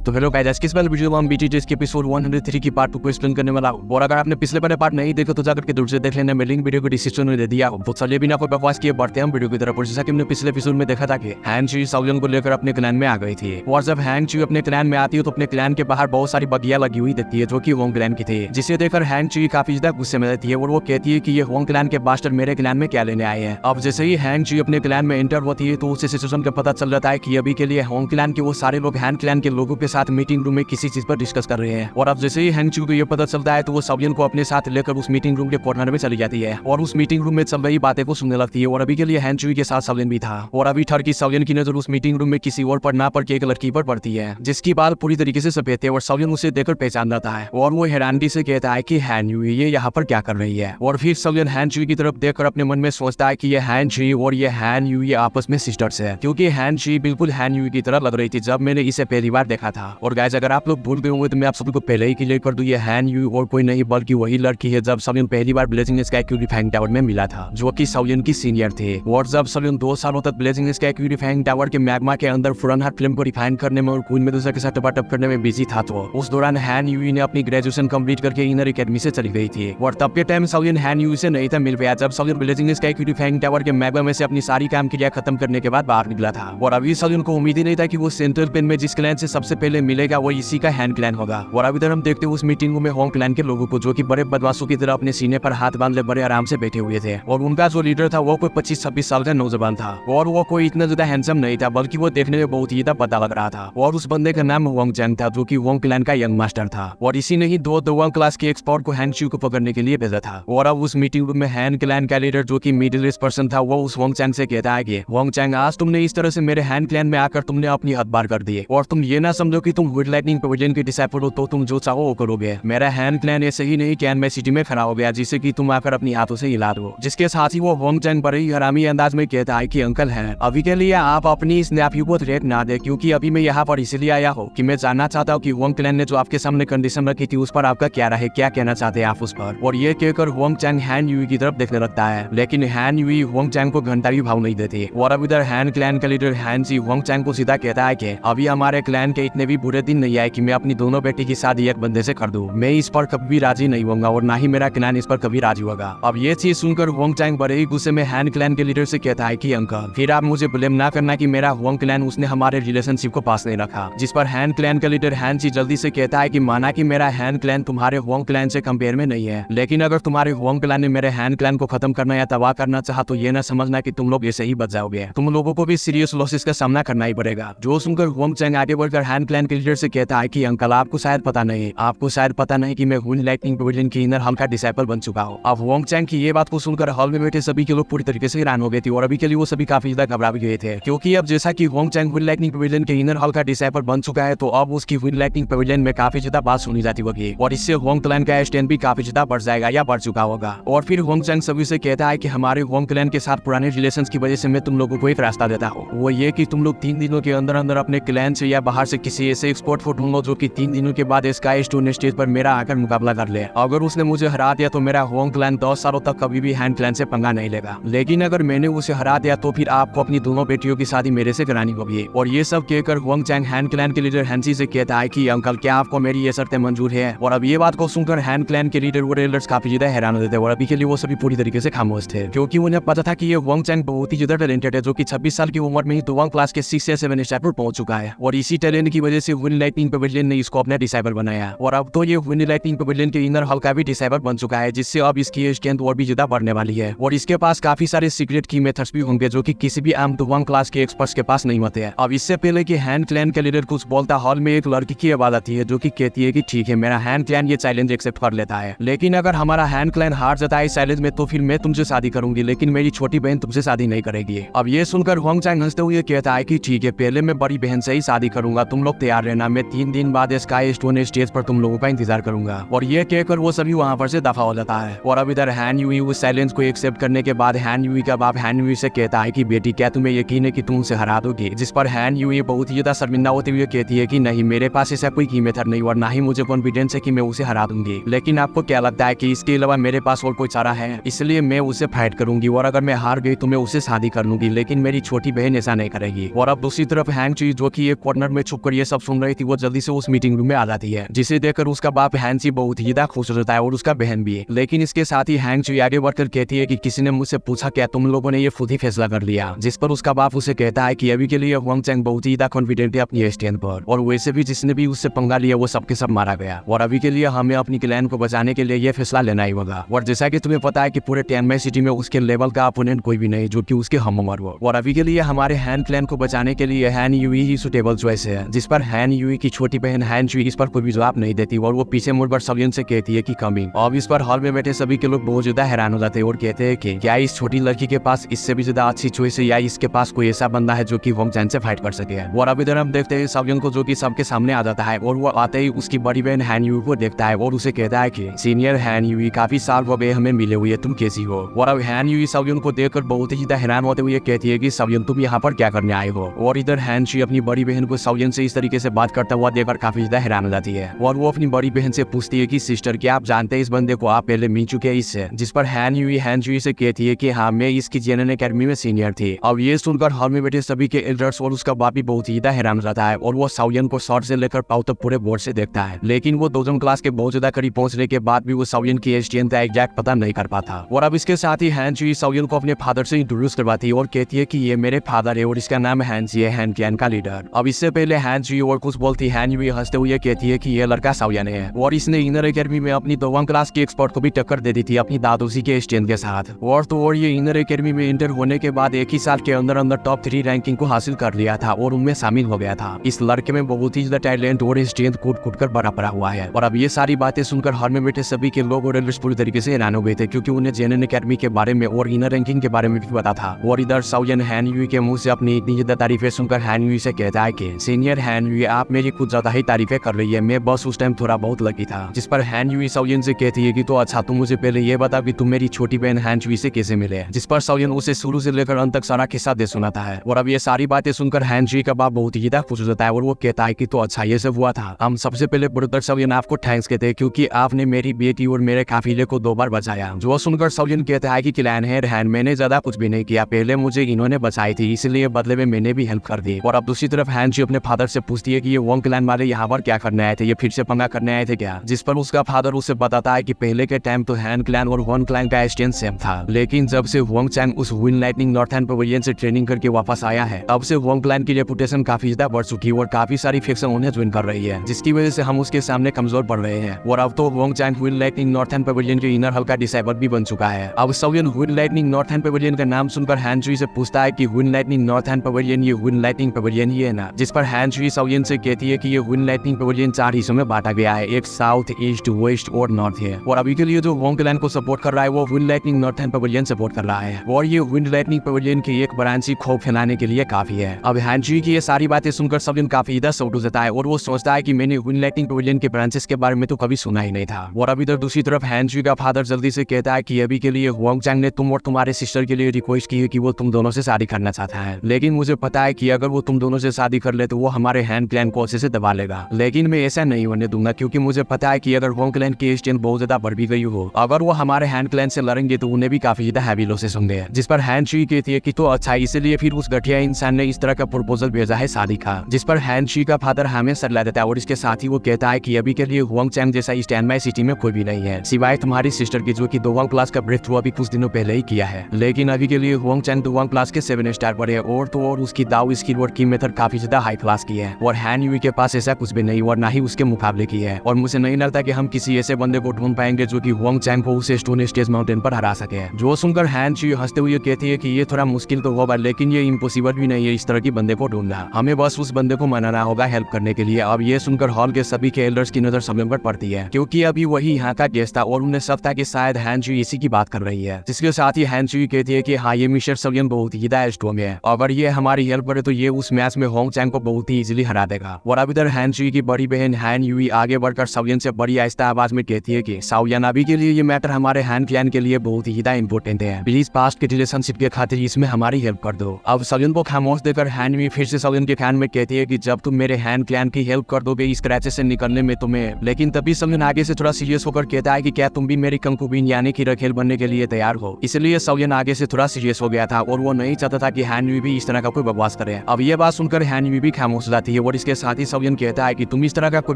तो hello guys, किस वाले वीडियो में हम बीटीएस के एपिसोड 103 की पार्ट 2 को एक्सप्लेन करने वाला हूं। और अगर आपने पिछले वाले पार्ट नहीं देखा तो जाकर के दूर से देख लेना, मैं लिंक वीडियो को डिस्क्रिप्शन में दे दिया हूं। तो चलिए बिना कोई बकवास किए बढ़ते हैं हम वीडियो की तरफ। और जैसा कि हमने पिछले एपिसोड में देखा था कि हैंग चुई साओलिन को लेकर अपने क्लैन में आ गई थी। और जब हैंग चुई अपने क्लैन में आती है तो अपने क्लैन के बाहर बहुत सारी बगिया लगी हुई दिखती है जो कि होंग क्लैन की थी, जिसे देखकर हैंग चुई काफी ज्यादा गुस्से में रहती है और वो कहती है कि ये होंग क्लैन के बास्टर मेरे क्लैन में क्या लेने आए हैं। अब जैसे ही हैंग चुई अपने क्लैन में एंटर होती है तो उसे सिचुएशन का पता चल जाता है कि अभी के लिए होंग क्लैन के वो सारे लोग हैंग क्लैन के लोगों के साथ मीटिंग रूम में किसी चीज पर डिस्कस कर रहे हैं। और अब जैसे ही हैंग चुई को ये पता चलता है तो वो साओलिन को अपने साथ लेकर उस मीटिंग रूम के कॉर्नर में चली जाती है और उस मीटिंग रूम में चल रही बातें को सुनने लगती है। और अभी के लिए हैंग चुई के साथ साओलिन भी था और अभी ठर की साओलिन की नजर उस मीटिंग रूम में किसी और पर ना पड़ के एक लड़की पर पड़ती है जिसकी बाल पूरी तरीके से सफेद थे और साओलिन उसे देखकर पहचान जाता है और वो हैरानी से कहता है कि हैंग चुई ये यहाँ पर क्या कर रही है। और फिर साओलिन हैंग चुई की तरफ देखकर अपने मन में सोचता है कि ये हैंग चुई और ये हैंग यूई आपस में सिस्टर्स है, क्योंकि हैंग चुई बिल्कुल हैंग यूई की तरह लग रही थी जब मैंने इसे पहली बार देखा था। और गाइस, अगर आप लोग भूल गए होंगे तो मैं आप सभी को पहले ही क्लियर कर दूं, ये हैंग यूई और कोई नहीं बल्कि वही लड़की है जब साओलिन पहली बार ब्लेजिंग स्काई क्यूरीफाइंग टावर में मिला था, जो कि साओलिन की सीनियर थे। और जब साओलिन 2 सालों तक ब्लेजिंग स्काई क्यूरीफाइंग टावर के मैग्मा के अंदर फुरनहार्ट फिल्म को रिफाइन करने में और क्वीन मेडुसा के साथ टपाटप करने में बिजी था, तो उस दौरान हैंग यूई ने अपनी ग्रेजुएशन कंप्लीट करके इनर एकेडमी से चली गई थी। और तब के टाइम साओलिन हैंग यूई से नहीं था मिल पाया जब साओलिन ब्लेजिंग स्काई क्यूरीफाइंग टावर के मैग्मा में से अपनी सारी काम क्रिया खत्म करने के बाद बाहर निकला था। और अभी साओलिन को उम्मीद ही नहीं था कि वो सेंट्रल पेन में जिस क्लैन से सबसे पहले मिलेगा वो इसी का हैंग क्लैन होगा। और अभी इधर हम देखते हैं उस मीटिंग में होंग क्लैन के लोगों को जो कि बड़े बदमाशों की तरह अपने सीने पर हाथ बांध ले बड़े आराम से बैठे हुए थे। और उनका जो लीडर था वो कोई 25-26 साल का नौजवान था और वो कोई इतना ज्यादा हैंडसम नहीं था बल्कि वो देखने में बहुत ही पता लग रहा था। और उस बंदे का नाम होंग चैंग था जो कि होंग क्लैन का यंग मास्टर था। और इसी ने ही 2 दोवांग क्लास के एक्सपर्ट को हैंग चुई को पकड़ने के लिए भेजा था। और अब उस मीटिंग रूम में हैंग क्लैन का लीडर जो कि मिडिल ईस्ट पर्सन था वो उस होंग चैंग से कहता है कि होंग चैंग, आज तुमने इस तरह से मेरे हैंग क्लैन में आकर तुमने अपनी हद पार कर दी और तुम ये ना समझो कि तुम वुड लाइटनिंग पैविलियन के डिसाइपल हो तो तुम जो चाहो वो करोगे। मेरा हैंग क्लैन ऐसे ही नहीं कैन में सिटी में खड़ा हो गया जिसे कि तुम आकर अपनी हाथों से हिला दो। जिसके साथ ही वो होंग चैंग बड़े ही हरामी अंदाज में कहता है कि अंकल है, अभी के लिए आप अपनी इस नेफ्यू को थ्रेट ना दे, क्योंकि अभी मैं यहाँ पर इसलिए आया हूँ कि मैं जानना चाहता हूँ कि होंग क्लैन ने जो आपके सामने कंडीशन रखी थी उस पर आपका क्या रहे, क्या कहना चाहते हैं आप उस पर। और ये कहकर होंग चैंग हैंग यूई की तरफ देखने लगता है, लेकिन हैंग यूई होंग चैंग को घंटा भी भाव नहीं देती। और अब इधर हैंग क्लैन का लीडर हैंग जी होंग चैंग को सीधा कहता है कि अभी हमारे क्लैन के इतने भी बुरे दिन नहीं आए कि मैं अपनी दोनों बेटी की शादी एक बंदे से कर दूं। मैं इस पर कभी राजी नहीं होऊंगा और ना ही मेरा क्लैन इस पर कभी राजी होगा। अब ये चीज सुनकर होंग चैंग बड़े ही गुस्से में हैंग क्लैन के लीडर से कहता है कि अंकल, फिर आप मुझे ब्लेम ना करना कि मेरा होंग क्लैन उसने हमारे रिलेशनशिप को पास नहीं रखा। जिस पर हैंग क्लैन का लीडर हैंग जी जल्दी से कहता है कि माना कि मेरा हैंग क्लैन तुम्हारे होंग क्लैन से कंपेयर में नहीं है, लेकिन अगर तुम्हारे होंग क्लैन ने मेरे हैंग क्लैन को खत्म करना या तबाह करना चाहा तो ये ना समझना कि तुम लोग ऐसे ही बच जाओगे, तुम लोगों को भी सीरियस लॉसेस का सामना करना ही पड़ेगा। जो सुनकर होंग चैंग आगे बढ़कर हैंग क्लैन के लीडर से कहता है कि अंकल, आपको शायद पता नहीं कि मैं वुड लाइटनिंग पैविलियन की इनर हॉल का डिसाइपल बन चुका हूँ। अब होंग चैंग की ये बात को सुनकर हॉल में बैठे सभी के लोग पूरी तरीके से हैरान हो गए थे और अभी के लिए वो सभी काफी ज्यादा घबरा भी गए थे, क्योंकि अब जैसा कि Hong Chang wood lightning pavilion के इनर हॉल का डिसाइपल बन चुका है तो अब उसकी वुड लाइटनिंग पैविलियन में काफी ज्यादा बात सुनी जाती होगी और इससे होंग क्लैन का स्टैंड भी काफी ज्यादा बढ़ जाएगा या बढ़ चुका होगा। और फिर होंग चैंग सभी से कहता है कि हमारे होंग क्लैन के साथ पुराने रिलेशन की वजह से मैं तुम लोगों को एक रास्ता देता हूँ, वो ये कि तुम लोग 3 दिनों के अंदर अंदर अपने क्लैन से या बाहर से किसी ऐसे एक्सपर्ट को ढूंढो जो कि 3 दिनों के बाद स्काई स्टोन स्टेज पर मेरा आकर मुकाबला कर ले। अगर उसने मुझे हरा दिया तो मेरा होंग क्लैन 10 सालों तक कभी भी हैंग क्लैन से पंगा नहीं लेगा, लेकिन अगर मैंने उसे हरा दिया तो फिर आपको अपनी दोनों बेटियों की शादी मेरे से करानी होगी। और ये सब कहकर होंग चैंग हैंग क्लैन के लीडर हैंग जी से कहता है कि अंकल, क्या आपको मेरी ये शर्तें मंजूर है। और अब ये बात को सुनकर हैंग क्लैन के लीडर और एल्डर्स काफी ज्यादा हैरान होते थे और अभी के लिए वो सभी पूरी तरीके से खामोश थे, क्योंकि उन्हें पता था कि ये होंग चैंग बहुत ही ज्यादा टैलेंटेड है जो कि 26 साल की उम्र में ही दोवांग क्लास के 6 या 7 स्टेप पर पहुंच चुका है। और इसी टैलेंट की वजह से वुड लाइटनिंग पैविलियन ने इसको अपना डिसाइपल बनाया और अब तो ये वुड लाइटनिंग पैविलियन के इनर हॉल का भी डिसाइपल बन चुका है, जिससे अब इसकी स्ट्रेंथ और भी ज्यादा बढ़ने वाली है। और इसके पास काफी सारे सीक्रेट की मेथड्स भी होंगे जो कि किसी भी आम दोवांग क्लास के एक्सपर्ट्स के पास नहीं होते हैं। अब इससे पहले कि हैंग क्लैन के लीडर कुछ बोलता, हॉल में एक लड़की की आवाज आती है जो कि कहती है कि ठीक है, मेरा हैंग क्लैन ये चैलेंज एक्सेप्ट कर लेता है, लेकिन अगर हमारा हैंग क्लैन हार जाता है इस चैलेंज में तो फिर मैं तुमसे शादी करूंगी, लेकिन मेरी छोटी बहन तुमसे शादी नहीं करेगी। अब ये सुनकर होंग चैंग हंसते हुए कहता है कि ठीक है, पहले मैं बड़ी बहन से ही शादी करूंगा, तुम लोग तैयार रहना, मैं 3 दिन बाद स्काई स्टोन स्टेज पर तुम लोगों का इंतजार करूंगा। और ये कहकर वो सभी वहां पर से दफा हो जाता है। और अब इधर हैंग यूई उस चैलेंज को एक्सेप्ट करने के बाद हैंग यूई का बाप हैंग यूई से कहता है कि बेटी, क्या तुम्हें यकीन है कि तुम उसे हरा दोगे। जिस पर हैंग यूई बहुत ही ज्यादा शर्मिंदा होते हुए कहती है कि नहीं, मेरे पास ऐसा कोई की मेथड नहीं और ना ही मुझे कॉन्फिडेंस है कि मैं उसे हरा दूंगी, लेकिन आपको क्या लगता है कि इसके अलावा मेरे पास और कोई चारा है, इसलिए मैं उसे फाइट करूंगी और अगर मैं हार गई तो मैं उसे शादी कर लूंगी, लेकिन मेरी छोटी बहन ऐसा नहीं करेगी। और अब दूसरी तरफ हैंग चुई जो कि एक कॉर्नर में छुपकर ये सब सुन रही थी वो जल्दी से उस मीटिंग रूम में आ जाती है, जिसे देखकर उसका बाप हैंची बहुत ही ज्यादा खुश होता है और उसका बहन भी। लेकिन इसके साथ ही हैंची आगे बढ़कर कहती है कि किसी ने मुझसे पूछा क्या तुम लोगों ने ये खुद ही फैसला कर लिया, जिस पर उसका बाप उसे कहता है कि अभी के लिए हुआंग चैंग बहुत ही ज्यादा कॉन्फिडेंट है अपनी स्टैंड पर, और वैसे भी जिसने भी उससे पंगा लिया वो सबके सब मारा गया, और अभी के लिए हमें अपनी क्लैन को बचाने के लिए ये फैसला लेना ही होगा। और जैसा कि तुम्हें पता है कि पूरे टियानमेन सिटी में उसके लेवल का अपोनेंट कोई भी नहीं जो कि उसके हम उम्र हो, और अभी के लिए हमारे हैन क्लैन को बचाने के लिए हैन यूई ही सुटेबल चॉइस है। जिस पर हैन यूई की छोटी बहन हैन चुई इस पर कोई भी जवाब नहीं देती और वो पीछे मुड़कर सवियन से कहती है कि कमिंग। अब इस पर हॉल में बैठे सभी के लोग बहुत ज्यादा हैरान हो जाते हैं और कहते हैं कि क्या इस छोटी लड़की के पास इससे भी ज्यादा अच्छी चॉइस है या इसके पास कोई ऐसा बंदा है जो कि हुआंग चैंग से फाइट कर सके। और अब इधर हम देखते हैं सवियन को जो कि सबके सामने आ जाता है और वो आते ही उसकी बड़ी बहन हैन यूई को देखता है और उसे कहता है कि सीनियर हैन यूई काफी साल हो गए हमें मिले हुए, तुम कैसी हो। और अब हैन यूई सवियन को देखकर बहुत ही ज्यादा हैरान होते हुए कहती है कि सवियन तुम यहाँ पर क्या करने आए हो। और इधर हैन चुई अपनी बड़ी बहन को सवियन से इस तरीके से बात करता हुआ देखकर काफी ज्यादा हैरान हो जाती है और वो अपनी बड़ी बहन से पूछती है कि सिस्टर क्या आप जानते हैं इस बंदे को, आप पहले मिल चुके हैं इससे। जिस पर हैन यूई हैन चुई से कहती है कि हाँ मैं इसकी जेनन एकेडमी में सीनियर थी। अब ये सुनकर हॉल में बैठे सभी के एल्डर्स और उसका बाप भी बहुत ही ज्यादा हैरान हो जाता है और वो सवियन को शॉर्ट से लेकर पाउ तक पूरे बोर्ड से देखता है, लेकिन वो दोजन क्लास के बहुत ज्यादा करीब पहुंचने के बाद भी वो सवियन की एस्टियन का एग्जैक्ट पता नहीं कर पाता। और अब इसके साथ ही हैन चुई सवियन को अपने फादर से इंट्रोड्यूस करवाती है और कहती है कि ये मेरे फादर है और इसका नाम हैन जी है, हैन क्लैन का लीडर। अब इससे पहले हैन चुई और कुछ बोलती हैन यूई हंसते हुए कहती है कि ये लड़का सवियन है और इसने इनर एकेडमी में अपनी 2वां क्लास की एक्सपर्ट को भी टक्कर दे दी थी अपनी दादोसी के स्टैंड के साथ। और तो और ये इनर एकेडमी में इंटर होने के बाद एक ही साल के अंदर अंदर टॉप 3 रैंकिंग को हासिल कर लिया था और उनमें शामिल हो गया था। इस लड़के में बहुत ही ज्यादा टैलेंट और स्ट्रेंथ कूट कर बड़ा पड़ा हुआ है। और अब ये सारी बातें सुनकर हॉल में बैठे सभी के लोग और एल्डर्स पूरी तरीके से हैरान हो गए थे क्योंकि उन्हें जेनन एकेडमी के बारे में और इनर रैंकिंग के बारे में भी पता था। और इधर सवियन हैन यूई के मुंह से अपनी इतनी ज्यादा तारीफें सुनकर हैन यूई से कहता है कि सीनियर हैन यूई आप मेरी कुछ ज्यादा ही तारीफें कर रही है, मैं बस उस टाइम थोड़ा बहुत लकी था। जिस पर हैन यूई सवियन से कहती है कि तो अच्छा तुम मुझे पहले ये बता कि तुम मेरी छोटी बहन हैन चुई से कैसे मिले। जिस पर सवियन उसे शुरू से लेकर अंत तक सारा किस्सा दे सुनाता है। और अब ये सारी बातें सुनकर हैन चुई का बाप बहुत ही ज्यादा खुश हो जाता है और वो कहता है कि तो अच्छा ये सब हुआ था। हम सबसे पहले ब्रदर सवियन आपको थैंक्स कहते हैं क्योंकि आपने मेरी बेटी और मेरे काफिले को 2 बार बचाया। जो सुनकर सवियन कहता है कि क्लैन है हैन मैंने ज्यादा कुछ भी नहीं किया, पहले मुझे इन्होंने बचाई थी इसलिए बदले में मैंने भी हेल्प कर दी। और अब दूसरी तरफ हैन चुई अपने फादर से पूछती है कि ये हुआंग क्लैन वाले यहाँ पर क्या करने आए थे, ये फिर से पंगा करने आए थे क्या। जिस पर उसका फादर उसे बताता है कि पहले के टाइम तो हैन क्लैन और हुआंग क्लैन का स्टैंड सेम था, लेकिन जब से हुआंग चैंग उस विन लाइटनिंग नॉर्थर्न पवेलियन से ट्रेनिंग करके वापस आया है तब से हुआंग क्लैन की रेपुटेशन काफी ज्यादा बढ़ चुकी है और काफी सारी फैक्शन उन्हें ज्वाइन कर रही है, जिसकी वजह से हम उसके सामने कमजोर पड़ रहे हैं। और अब तो Huang Chang win lightning northern pavilion के इनर हल का डिसाइबल भी बन चुका है। अब Savian win lightning northern pavilion का नाम सुनकर हैन चुई से पूछता है कि विन लाइटनिंग नॉर्थर्न पवेलियन ये विन लाइटनिंग पवेलियन ही है ना। जिस पर हैन चुई सवियन से कहती है कि ये विन लाइटनिंग पवेलियन 4 हिस्सों में बांटा गया है, एक साउथ, ईस्ट, वेस्ट और नॉर्थ है। और अभी के लिए जो हुआंग क्लैन को सपोर्ट कर रहा है वो win lightning northern pavilion support कर रहा है और ये विन लाइटनिंग पवेलियन की एक ब्रांच ही खौफ फैलाने के लिए काफी है। अब हैन चुई की ये सारी बातें सुनकर सवियन काफी ज्यादा सौट हो जाता है और वो सोचता है कि मैंने विन लाइटनिंग पवेलियन के ब्रांचेस के बारे में तो कभी सुना ही नहीं था। और अभी तो दूसरी तरफ हैन चुई का फादर जल्दी से कहता है कि अभी के लिए हुआंग चैंग ने तुम और तुम्हारे सिस्टर के लिए रिक्वेस्ट की है कि वो तुम दोनों से शादी करना चाहता है, लेकिन मुझे पता है कि अगर वो तुम दोनों से शादी कर ले तो वो हमारे हैन क्लैन को अच्छे से दबा लेगा, लेकिन मैं ऐसा नहीं होने दूंगा क्योंकि मुझे पता है कि अगर हुआंग क्लैन की स्ट्रेंथ बहुत ज्यादा बढ़ भी गई हो, अगर वो हमारे हैन क्लैन से लड़ेंगे तो उन्हें भी काफी ज्यादा हैवी लॉसेस होंगे। जिस पर हैन चुई कहती है कि तो अच्छा इसलिए फिर उस घटिया इंसान ने इस तरह का प्रपोजल भेजा है शादी का। जिस पर हैन चुई का फादर हमें सरला देता है और इसके साथ ही वो कहता है कि अभी के लिए हुआंग चैंग जैसा इस टियानमेन सिटी में कोई भी नहीं है सिवाय तुम्हारी सिस्टर की जो कि 2वां क्लास का ब्रेक थ्रू अभी कुछ दिनों पहले ही किया है, लेकिन अभी के लिए हुआंग चैंग 2वां क्लास के 7 स्टार पर है और तो और उसकी दाव स्किल और की मेथड काफी ज्यादा हाई क्लास की है और हैन यूई के पास ऐसा कुछ भी नहीं और ना ही उसके मुकाबले की है। और मुझे नहीं लगता कि हम किसी ऐसे बंदे को ढूंढ पाएंगे जो कि हुआंग चैंग को उस स्टोन स्टेज माउंटेन पर हरा सके। जो सुनकर हैन चुई हंसते हुए कहती है कि ये थोड़ा मुश्किल तो होगा लेकिन ये इम्पॉसिबल भी नहीं है इस तरह की बंदे को ढूंढना, हमें बस उस बंदे को मनाना होगा हेल्प करने के लिए। अब ये सुनकर हॉल के सभी के एल्डर्स की नजर सवियन पर पड़ती है क्योंकि अभी वही यहाँ का गेस्ट था और उन्हें सब था कि शायद हैन चुई इसी की बात कर रही है। जिसके साथ ही हैन चुई कहती है कि हाँ ये मिस्टर सवियन बहुत ही ज्यादा स्ट्रॉन्ग है, अगर ये हमारी हेल्प करे तो ये उस मैच में हुआंग चैंग को बहुत ही इजीली हरा देगा। और अब इधर हैन चुई की बड़ी बहन हैन यूई आगे बढ़कर सवियन से बड़ी आहिस्ता आवाज में कहती है कि सवियन अभी के लिए ये मैटर हमारे हैन क्लैन के लिए बहुत ही ज्यादा इंपॉर्टेंट है, प्लीज पास्ट के रिलेशनशिप के खातिर इसमें हमारी हेल्प कर दो। अब सवियन को खामोश देकर हैन यूई फिर से सवियन के कान में कहती है कि जब तुम मेरे हैन क्लैन की हेल्प कर दोगे इस क्रैचेस से निकलने में तुम्हें, लेकिन तभी सवियन आगे से थोड़ा सीरियस होकर कहता है कि क्या तुम भी मेरी कंकुबिन यानी कि रखेल बनने के लिए तैयार हो। इसलिए सवियन आगे से थोड़ा सीरियस हो गया था और वो नहीं चाहता था कि हैन यूई भी इस तरह का कोई बकवास करे। अब ये बात सुनकर हैन यूई भी खामोश हो जाती है और इसके साथ ही सवियन कहता है कि तुम इस तरह का कोई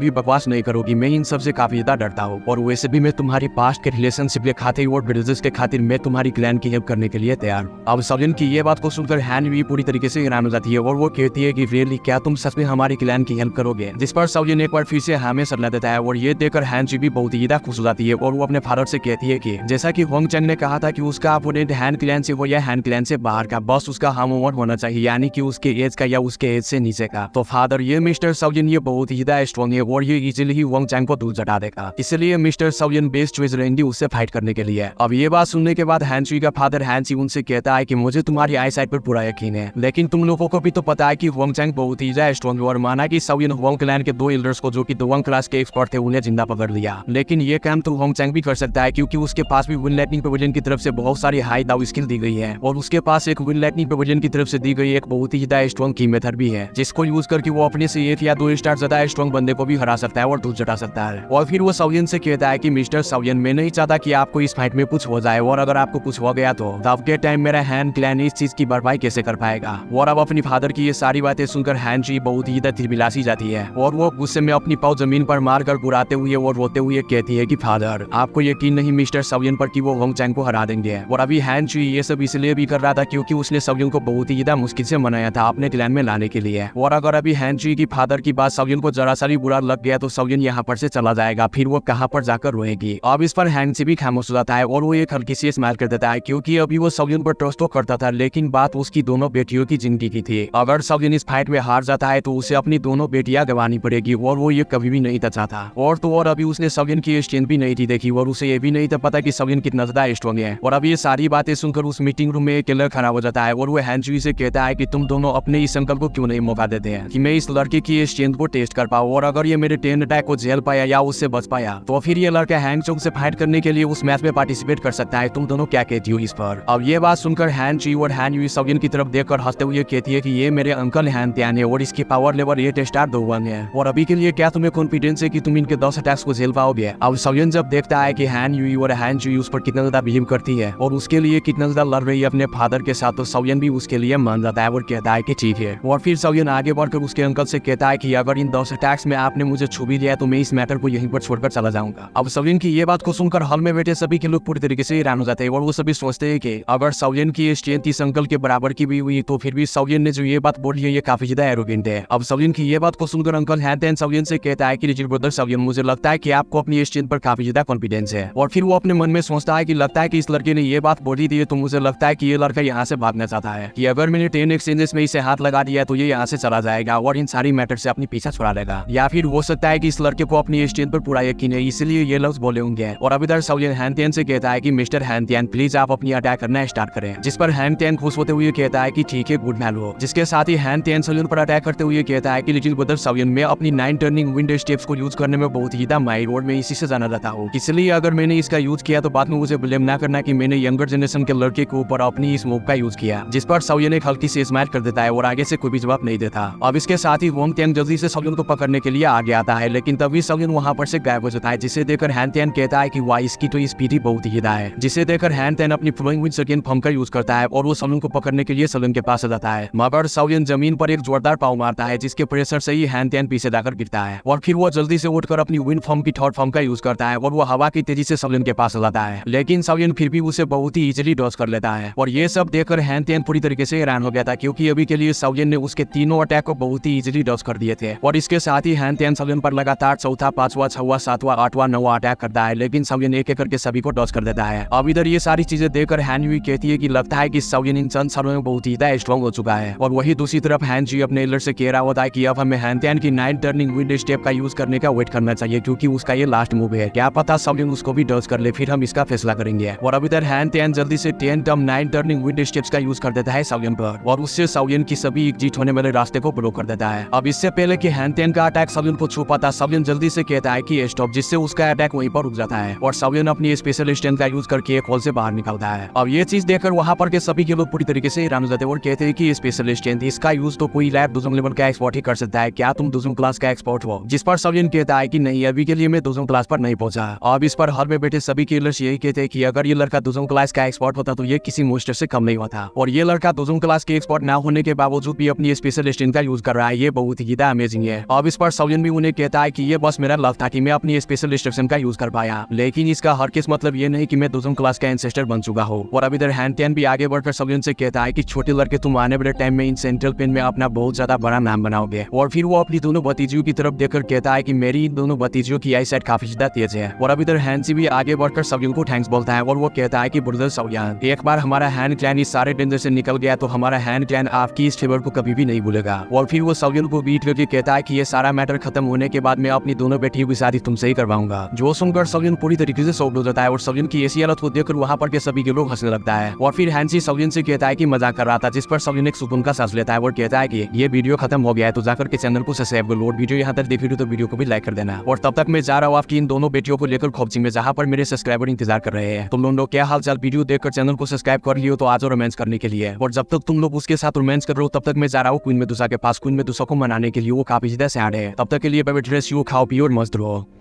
भी बकवास नहीं करोगी, मैं इन सबसे काफी ज्यादा डरता हूँ और वैसे भी मैं तुम्हारी पास्ट के रिलेशनशिप के खातिर और ब्रिजेस के खातिर मैं तुम्हारी क्लैन की हेल्प करने के लिए तैयार हूँ। अब सवियन की ये बात को सुनकर हैन भी पूरी तरीके से हैरान हो जाती है और वो कहती है कि रियली क्या तुम सच में हमारी क्लैन की हेल्प करोगे? जिस पर सवियन एक बार फिर से हमें सलाह देता है और ये देखकर हैन जी भी बहुत ही ज्यादा खुश हो जाती है और वो अपने फादर से कहती है कि जैसा कि होंग चैंग ने कहा था कि उसका अपोनेंट हैन क्लैन से हो या हैन क्लैन से बाहर का, बस उसका हम उम्र होना चाहिए, यानी कि उसके एज का या उसके एज से नीचे का। तो फादर ये मिस्टर सवियन ये बहुत ही ज्यादा स्ट्रॉन्ग है और ये इजीली ही होंग चैंग को दूर चढ़ा देगा, इसलिए मिस्टर सवियन बेस्ट चॉइस रहेंगी उससे फाइट करने के लिए। अब ये बात सुनने के बाद हैन जी का फादर हैन जी उनसे कहता है कि मुझे तुम्हारी आई साइड पर पूरा यकीन है, लेकिन तुम लोगों को भी तो पता है कि होंग चैंग बहुत ही ज्यादा स्ट्रॉन्ग है और माना कि सवियन होंग क्लैन के 2 एल्डर्स को जो कि दोवांग क्लास के एक्सपर्ट थे उन्हें जिंदा पकड़ लिया, लेकिन ये काम तो होंग चैंग भी कर सकता है क्योंकि उसके पास भी विन लाइटनिंग पेविलियन की तरफ से बहुत सारी हाई दाव स्किल दी गई है और उसके पास एक विन लाइटनिंग पेविलियन की तरफ से दी गई एक बहुत ही ज्यादा स्ट्रॉन्ग की मेथड भी है जिसको यूज करके वो अपने से 1 या 2 स्टार ज्यादा स्ट्रॉन्ग बंदे को भी हरा सकता है और दूर चढ़ा सकता है। और फिर वो सवियन से कहता है कि मिस्टर सवियन मैं नहीं चाहता कि आपको इस फाइट में कुछ हो जाए और अगर आपको कुछ हो गया तो तब के टाइम मेरा हैन क्लैन इस चीज की भरपाई कैसे कर पाएगा। और अब अपनी फादर की ये सारी बातें सुनकर हैन जी बहुत ही तिलमिलासी जाती है और वो गुस्से में अपनी पाँव जमीन पर मारकर बुराते हुए और रोते हुए कहती है कि फादर आपको यकीन नहीं मिस्टर सवियन पर कि वो होंग चैंग को हरा देंगे। और अभी हैन जी ये सब इसलिए भी कर रहा था क्योंकि उसने सवियन को बहुत ही ज्यादा मुश्किल से मनाया था अपने क्लैन में लाने के लिए। और अगर अभी हैन जी की फादर की बात सवियन को जरा सा भी बुरा लग गया तो सवियन यहाँ पर से चला जाएगा, फिर वो कहाँ पर जाकर रोएगी। अब इस पर हैन जी भी खामोश हो जाता है और वो एक हल्की सी स्माइल कर देता है क्योंकि अभी वो सवियन पर ट्रस्ट तो करता था, लेकिन बात उसकी दोनों बेटियों की जिंदगी की थी। अगर सवियन इस फाइट में हार जाता है तो उसे अपनी दोनों बेटियां गंवानी पड़ेगी और वो ये कभी भी नहीं चाहता। और तो और अभी उसने सवियन की स्ट्रेंथ भी नहीं थी देखी और उसे ये भी नहीं था पता कि सवियन कितना ज्यादा स्ट्रॉन्ग है। और अब ये सारी बातें सुनकर उस मीटिंग रूम में एक किलर खड़ा हो जाता है और वो हैन जी से कहता है कि तुम दोनों अपने इस अंकल को क्यों नहीं मौका देते हैं कि मैं इस लड़के की स्ट्रेंथ को टेस्ट कर पाऊं और अगर ये मेरे 10 अटैक को झेल पाया या उससे बच पाया तो फिर ये लड़का हैंग चोंग से फाइट करने के लिए उस मैच में पार्टिसिपेट कर सकता है। तुम दोनों क्या कहती हो इस पर? अब ये बात सुनकर हैन जी और हैन यू सवियन की तरफ देखकर हंसते हुए कहती है कि ये मेरे अंकल हैन त्यान है और इसकी पावर लेवल 8 स्टार 2-1 है और अभी के लिए क्या तुम्हें कॉन्फिडेंस है कि तुम इनके 10 अटैक्स को झेल पाओगे? अब सवियन जब देखता है कि हैन यू और हैन जी उस पर कितना ज्यादा बिलीव करती है और उसके लिए कितना ज्यादा लड़ रही है अपने फादर के साथ, तो सवियन भी उसके लिए मान जाता है और कहता है कि ठीक है। और फिर सवियन आगे बढ़कर उसके अंकल से कहता है कि अगर इन 10 अटैक्स में आपने मुझे छू भी लिया तो मैं इस मैटर को यहीं पर छोड़कर चला जाऊंगा। अब सवियन की ये बात को सुनकर हॉल में बैठे सभी के लोग पूरी तरीके से हैरान हो जाते हैं और वो सभी सोचते हैं कि अगर सवियन की स्ट्रेंथ इस अंकल के बराबर की भी हुई तो फिर भी सवियन ने जो ये बात बोली है ये काफी ज्यादा एरोगेंट है। अब सवियन की ये बात को सुनकर अंकल हैन त्यान सवियन से कहता है कि लिटिल ब्रदर सवियन मुझे लगता है कि आपको अपनी स्ट्रेंथ पर काफी ज्यादा कॉन्फिडेंस है। और फिर वो अपने मन में सोचता है कि लगता है कि इस लड़के ने ये बात बोली थी तो मुझे लगता है कि ये लड़का यहाँ से भागना चाहता है कि अगर मैंने 10 एक्सचेंजेस में इसे हाथ लगा दिया तो ये यहाँ से चला जाएगा और इन सारी मैटर से अपनी पीछा छुड़ा लेगा, या फिर हो सकता है कि इस लड़के को अपनी स्ट्रेंथ पर पूरा यकीन है इसलिए ये लफ्ज बोले होंगे। और अब इधर सवियन हैन त्यान से कहता है कि मिस्टर हैन त्यान प्लीज आप अपनी अटैक करना स्टार्ट करें, जिस पर हैन त्यान खुश होते हुए कहता है कि ठीक है गुड मैन हो। जिसके साथ ही हैन त्यान सवियन पर अटैक करते हुए कहता है कि लिटिल ब्रदर सवियन में अपनी 9 टर्निंग विंड स्टेप्स को यूज करने में बहुत ही ज्यादा माहिर और मैं इसी से जाना जाता हूँ, इसलिए अगर मैंने इसका यूज किया तो बाद में मुझे ब्लेम ना करना कि मैंने यंगर जनरेशन के लड़के के ऊपर अपनी इस मूव का यूज किया। जिस पर सवियन एक हल्की से स्माइल कर देता है और आगे से कोई भी जवाब नहीं देता। अब इसके साथ ही होंग त्यान जल्दी से सवियन को पकड़ने के लिए आगे आता है, लेकिन तभी सवियन वहां पर से गायब हो जाता है, जिसे देखकर हैन त्यान कहता है कि वाह इसकी तो स्पीड ही बहुत ही ज्यादा है। जिसे देखकर हैन त्यान अपनी फ्लोइंग विंड सेकेंड फॉर्म का यूज करता है और वो सवियन को पकड़ने के लिए सवियन के पास आ जाता है, मगर सवियन जमीन पर एक जोरदार पाव मारता है जिसके प्रेशर से ही हैन त्यान पीछे जाकर गिरता है और फिर वो जल्दी से उठकर अपनी विंड फॉर्म की थर्ड फॉर्म का यूज करता है और वो हवा की तेजी से सवियन के पास आ जाता है, लेकिन सवियन फिर भी उसे बहुत ही इजीली डॉज कर लेता है। और ये सब देखकर हैन त्यान पूरी तरीके से हैरान हो गया था क्योंकि अभी के लिए सवियन ने उसके तीनों अटैक को बहुत ही इजीली डॉज कर दिए थे। और इसके साथ ही हैन त्यान सवियन पर लगातार चौथा, पांचवा, छठवां, सातवां, आठवां, नौवां अटैक करता है, लेकिन सवियन एक एक करके सभी को डॉज कर देता है। अब इधर ये सारी चीजें देखकर हैन यू कहती है कि लगता है कि सवियन इन चंद सालों में बहुत ही ज्यादा स्ट्रॉन्ग हो चुका है। और वही दूसरी तरफ हैन जी अपने एल्डर से कह रहा होता है कि अब हमें हैन त्यान की 9 टर्निंग विंड स्टेप का यूज करने का वेट करना चाहिए क्योंकि उसका ये लास्ट मूव है, क्या पता सवियन उसको भी डॉज कर ले, फिर हम इसका फैसला करेंगे। और अब इधर हैन त्यान जल्दी से 10 टर्म 9 टर्निंग विंड स्टेप्स का यूज कर देता है सवियन पर और उससे सवियन की सभी एग्जिट होने वाले रास्ते को ब्लॉक कर देता है। अब इससे पहले कि हैन त्यान का अटैक सवियन को छू पाता सवियन जल्दी से कहता है कि स्टॉप, जिससे उसका अटैक वहीं पर रुक जाता है और सवियन अपनी स्पेशल स्ट्रेंथ का यूज करके एक होल से बाहर निकलता है। अब ये चीज देखकर वहां पर के सभी के लोग पूरी तरीके से हैरान हो जाते हैं और कहते हैं कि स्पेशल स्ट्रेंथ इसका यूज तो कोई लैब दूसरे लेवल का एक्सपर्ट ही कर सकता है, क्या तुम दूसरे क्लास का एक्सपर्ट हो? जिस पर सवियन कहता है कि नहीं अभी के लिए मैं दूसरे क्लास पर नहीं पहुंचा। अब इस पर हॉल में बैठे सभी किलर्स यही कहते हैं कि अगर ये लड़का दूसरे क्लास का एक्सपर्ट होता तो ये किसी मोस्टर से कम नहीं होता और ये लड़का दूसरे क्लास के एक्सपर्ट ना होने के बावजूद भी अपनी स्पेशल स्ट्रेंथ का यूज कर रहा है, ये बहुत ही ज़्यादा अमेजिंग है। अब इस पर सौजन भी उन्हें कहता है कि ये बस मेरा लक था कि मैं अपनी स्पेशल रिस्ट्रिक्शन का यूज कर पाया, लेकिन इसका हर किस मतलब ये नहीं कि मैं दूसरों क्लास का एंसेस्टर बन चुका हूँ। और अब इधर हैन भी आगे बढ़कर सौजन से कहता है कि छोटे लड़के तुम आने वाले टाइम में इन सेंट्रल पेन में अपना बहुत ज्यादा बड़ा नाम बनाओगे। और फिर वो अपनी दोनों भतीजियों की तरफ देखकर कहता है कि मेरी इन दोनों भतीजियों की आई साइट काफी ज्यादा तेज है। और अब इधर हैंसी भी आगे बढ़कर सौजन को थैंक्स बोलता है और वो कहता है कि ब्रदर सौजन, एक बार हमारा हैन क्लैन इस सारे डेंजर से निकल गया तो हमारा हैन क्लैन आपकी इस फेवर को कभी भी नहीं भूलेगा। और फिर वो सौजन को बीट करके कहता है कि ये सारा मैटर खत्म होने के बाद मैं अपनी दोनों बेटियों की शादी तुमसे ही करवाऊंगा। जो सुनकर सौजन पूरी तरीके से शॉक्ड हो जाता है और सौजन की ऐसी हालत को देखकर वहाँ पर के सभी के लोग हंसने लगता है। और फिर हैंसी सौजन से कहता है कि मजाक कर रहा था, जिस पर सौजन एक सुकून का सांस लेता है और कहता है कि ये वीडियो खत्म हो गया है तो जाकर के चैनल को सब्सक्राइब कर लो और वीडियो यहाँ तक देखी तो वीडियो को भी लाइक कर देना। और तब तक मैं जा रहा हूँ आपकी इन दोनों बेटियों को लेकर खोपची में, जहाँ पर मेरे सब्सक्राइबर इंतजार कर रहे हैं। तुम लोग क्या हाल चाल, वीडियो देखकर चैनल को सब्सक्राइब कर लियो तो आज रोमांस करने के लिए। और जब तक तुम लोग उसके साथ रोमांस कर रहे हो तब तक मैं जा रहा हूँ क्वीन मेदुसा के पास। क्वीन मेदुसा को मनाने के लिए वो काफी ज्यादा सैड है। तब तक के लिए खाओ पियो और मस्त रहो।